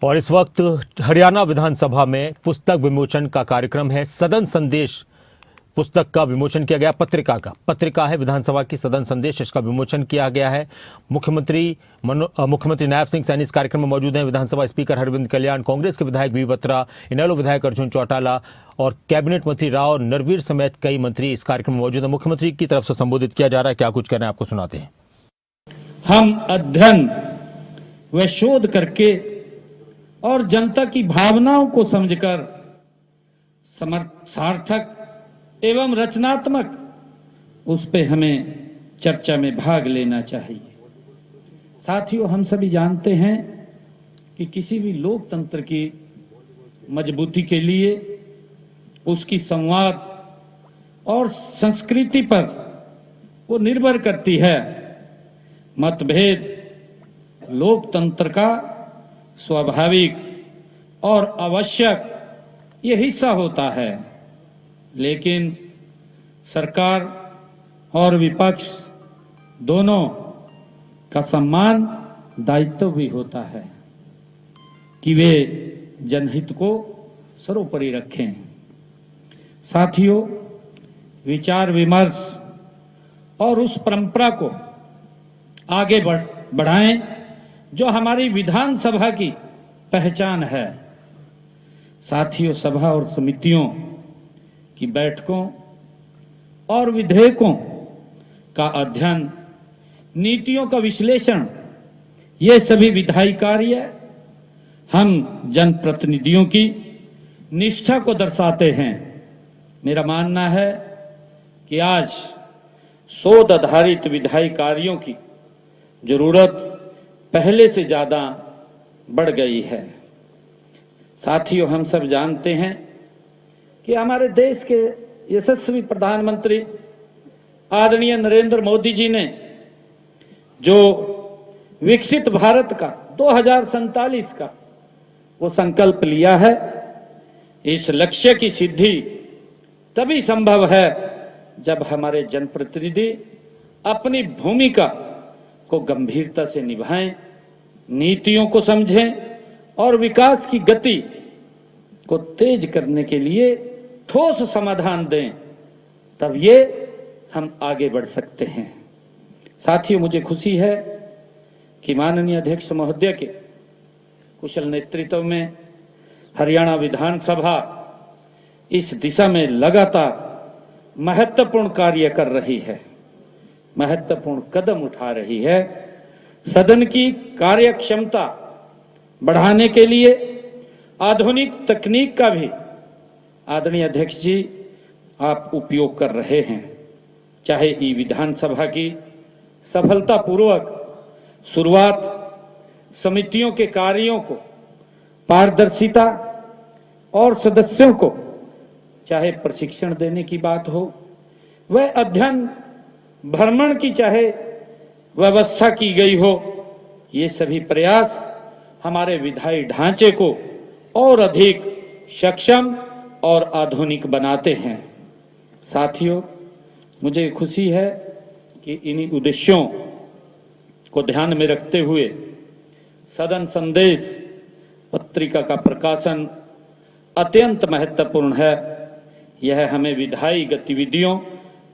और इस वक्त हरियाणा विधानसभा में पुस्तक विमोचन का कार्यक्रम है। सदन संदेश पुस्तक का विमोचन किया गया, पत्रिका है विधानसभा की सदन संदेश, इसका विमोचन किया गया है। मुख्यमंत्री नायब सिंह सैनी इस कार्यक्रम में मौजूद हैं। विधानसभा स्पीकर हरविंद कल्याण, कांग्रेस के विधायक बी बत्रा, इनेलो विधायक अर्जुन चौटाला और कैबिनेट मंत्री राव नरवीर समेत कई मंत्री इस कार्यक्रम में मौजूद हैं। मुख्यमंत्री की तरफ से संबोधित किया जा रहा है, क्या कुछ कहना है आपको सुनाते हैं। हम अध्ययन व शोध करके और जनता की भावनाओं को समझकर सार्थक एवं रचनात्मक उस पे हमें चर्चा में भाग लेना चाहिए। साथियों, हम सभी जानते हैं कि किसी भी लोकतंत्र की मजबूती के लिए उसकी संवाद और संस्कृति पर वो निर्भर करती है। मतभेद लोकतंत्र का स्वाभाविक और आवश्यक ये हिस्सा होता है, लेकिन सरकार और विपक्ष दोनों का सम्मान दायित्व भी होता है कि वे जनहित को सर्वोपरि रखें। साथियों, विचार विमर्श और उस परंपरा को आगे बढ़ाएं जो हमारी विधानसभा की पहचान है। साथियों, सभा और समितियों की बैठकों और विधेयकों का अध्ययन, नीतियों का विश्लेषण, ये सभी विधायी कार्य हम जनप्रतिनिधियों की निष्ठा को दर्शाते हैं। मेरा मानना है कि आज शोध आधारित विधायी कार्यों की जरूरत पहले से ज्यादा बढ़ गई है। साथियों, हम सब जानते हैं कि हमारे देश के यशस्वी प्रधानमंत्री आदरणीय नरेंद्र मोदी जी ने जो विकसित भारत का 2047 का वो संकल्प लिया है, इस लक्ष्य की सिद्धि तभी संभव है जब हमारे जनप्रतिनिधि अपनी भूमिका को गंभीरता से निभाएं, नीतियों को समझें और विकास की गति को तेज करने के लिए ठोस समाधान दें, तब ये हम आगे बढ़ सकते हैं। साथियों, मुझे खुशी है कि माननीय अध्यक्ष महोदय के कुशल नेतृत्व में हरियाणा विधानसभा इस दिशा में लगातार महत्वपूर्ण कार्य कर रही है, महत्वपूर्ण कदम उठा रही है। सदन की कार्य क्षमता बढ़ाने के लिए आधुनिक तकनीक का भी आदरणीय अध्यक्ष जी आप उपयोग कर रहे हैं। चाहे ई विधानसभा की सफलतापूर्वक शुरुआत, समितियों के कार्यों को पारदर्शिता और सदस्यों को चाहे प्रशिक्षण देने की बात हो, वह अध्ययन भ्रमण की चाहे व्यवस्था की गई हो, ये सभी प्रयास हमारे विधायी ढांचे को और अधिक सक्षम और आधुनिक बनाते हैं। साथियों, मुझे खुशी है कि इन्हीं उद्देश्यों को ध्यान में रखते हुए सदन संदेश पत्रिका का प्रकाशन अत्यंत महत्वपूर्ण है। यह हमें विधायी गतिविधियों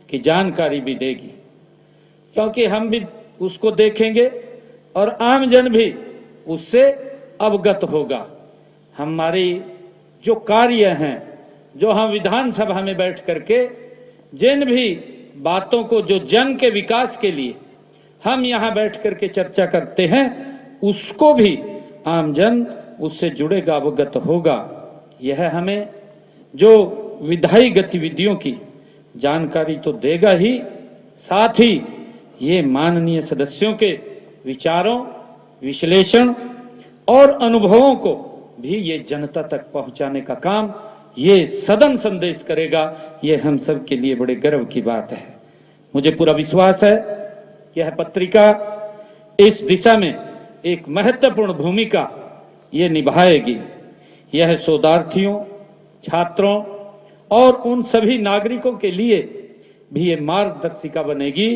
की जानकारी भी देगी, क्योंकि हम भी उसको देखेंगे और आमजन भी उससे अवगत होगा। हमारी जो कार्य हैं, जो हम विधानसभा में बैठ करके जिन भी बातों को जो जन के विकास के लिए हम यहाँ बैठ करके चर्चा करते हैं, उसको भी आमजन उससे जुड़ेगा, अवगत होगा। यह हमें जो विधायी गतिविधियों की जानकारी तो देगा ही, साथ ही ये माननीय सदस्यों के विचारों, विश्लेषण और अनुभवों को भी ये जनता तक पहुंचाने का काम ये सदन संदेश करेगा। ये हम सब के लिए बड़े गर्व की बात है। मुझे पूरा विश्वास है कि यह पत्रिका इस दिशा में एक महत्वपूर्ण भूमिका ये निभाएगी। यह शोधार्थियों, छात्रों और उन सभी नागरिकों के लिए भी ये मार्गदर्शिका बनेगी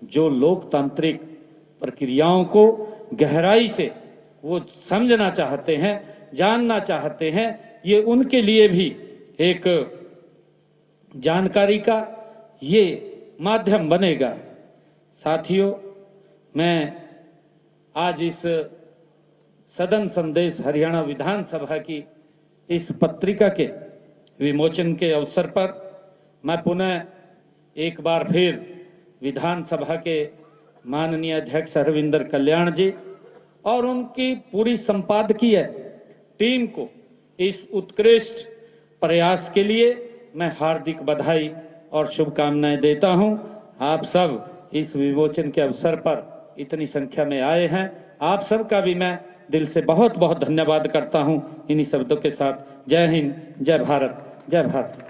जो लोकतांत्रिक प्रक्रियाओं को गहराई से वो समझना चाहते हैं, जानना चाहते हैं, ये उनके लिए भी एक जानकारी का ये माध्यम बनेगा। साथियों, मैं आज इस सदन संदेश हरियाणा विधानसभा की इस पत्रिका के विमोचन के अवसर पर मैं पुनः एक बार फिर विधानसभा के माननीय अध्यक्ष हरविंदर कल्याण जी और उनकी पूरी संपादकीय टीम को इस उत्कृष्ट प्रयास के लिए मैं हार्दिक बधाई और शुभकामनाएं देता हूं। आप सब इस विमोचन के अवसर पर इतनी संख्या में आए हैं, आप सब का भी मैं दिल से बहुत बहुत धन्यवाद करता हूं। इन्हीं शब्दों के साथ जय हिंद, जय भारत, जय भारत।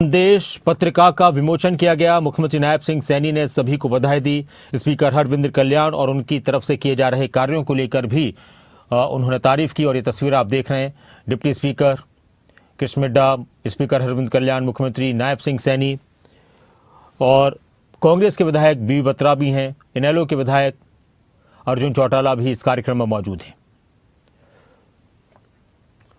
संदेश पत्रिका का विमोचन किया गया। मुख्यमंत्री नायब सिंह सैनी ने सभी को बधाई दी। स्पीकर हरविंदर कल्याण और उनकी तरफ से किए जा रहे कार्यों को लेकर भी उन्होंने तारीफ की और ये तस्वीर आप देख रहे हैं। Deputy speaker Krishan Middha, speaker Harvinder Kalyan, मुख्यमंत्री नायब सिंह सैनी और कांग्रेस के विधायक बीबी बत्रा भी हैं। इनेलो के विधायक अर्जुन चौटाला भी इस कार्यक्रम में मौजूद हैं।